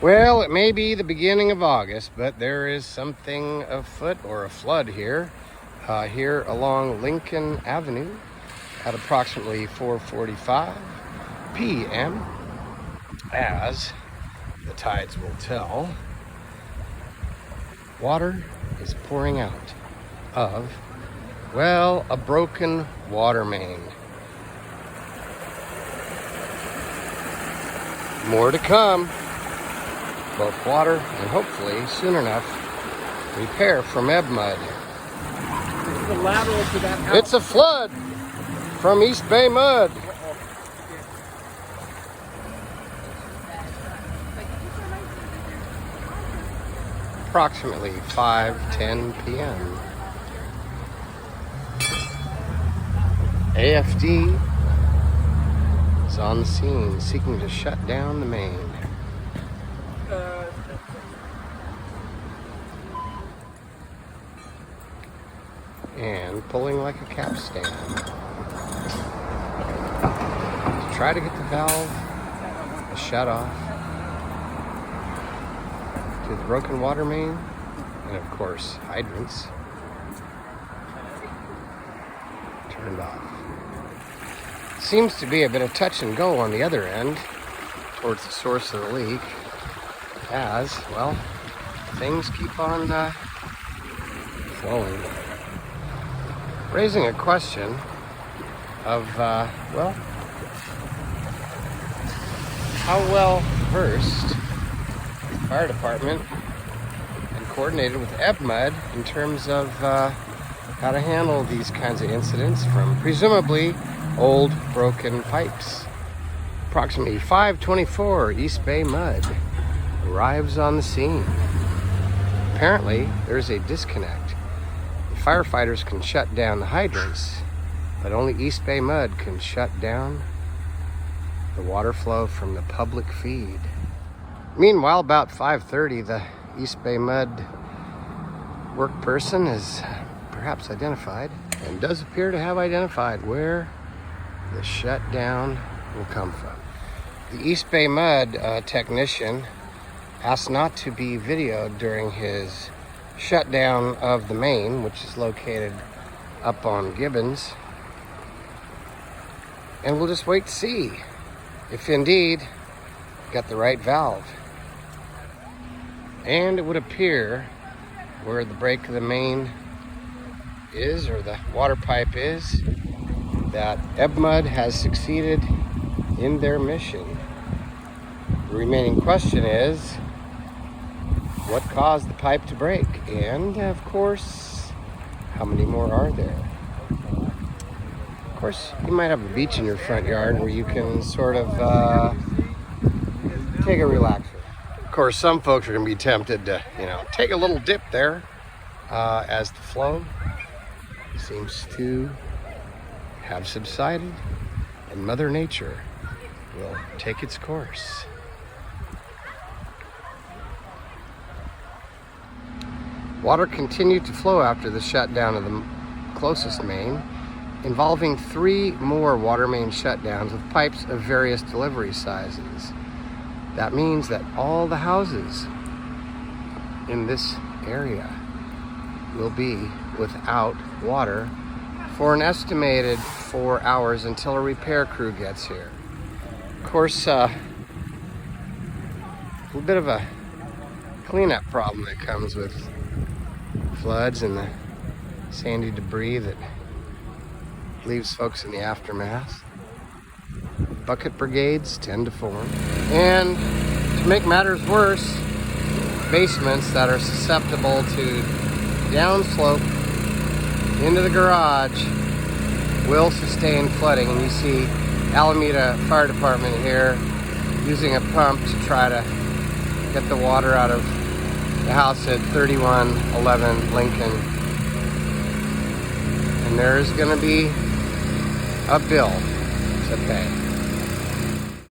Well, it may be the beginning of August, but there is something afoot or a flood here, here along Lincoln Avenue at approximately 4:45 p.m. As the tides will tell, water is pouring out of, well, a broken water main. More to come. Both water and hopefully soon enough repair from Ebmud. It's the lateral to that house. It's a flood from East Bay Mud. Approximately 5:10 p.m. AFD is on the scene seeking to shut down the main. And pulling like a capstan to try to get the valve shut off to the broken water main and of course hydrants turned off. Seems to be a bit of touch and go on the other end towards the source of the leak, as well things keep on flowing, raising a question of, well, how well versed the fire department and coordinated with Ebmud in terms of how to handle these kinds of incidents from presumably old broken pipes. Approximately 5:24, East Bay Mud arrives on the scene. Apparently, there's a disconnect. Firefighters can shut down the hydrants, but only East Bay Mud can shut down the water flow from the public feed. Meanwhile, about 5:30, the East Bay Mud work person is perhaps identified and does appear to have identified where the shutdown will come from. The East Bay Mud technician asked not to be videoed during his shutdown of the main, which is located up on Gibbons, and we'll just wait to see if indeed got the right valve. And it would appear where the break of the main is, or the water pipe is, that Ebmud has succeeded in their mission. The remaining question is, what caused the pipe to break? And of course, how many more are there? Of course, you might have a beach in your front yard where you can sort of take a relaxer. Of course, some folks are going to be tempted to, take a little dip there as the flow seems to have subsided and Mother Nature will take its course. Water continued to flow after the shutdown of the closest main, involving 3 more water main shutdowns with pipes of various delivery sizes. That means that all the houses in this area will be without water for an estimated 4 hours until a repair crew gets here. Of course, a little bit of a cleanup problem that comes with floods and the sandy debris that leaves folks in the aftermath. Bucket brigades tend to form. And to make matters worse, basements that are susceptible to downslope into the garage will sustain flooding. And you see Alameda Fire Department here using a pump to try to get the water out of the house at 3111 Lincoln. And there's going to be a bill to pay.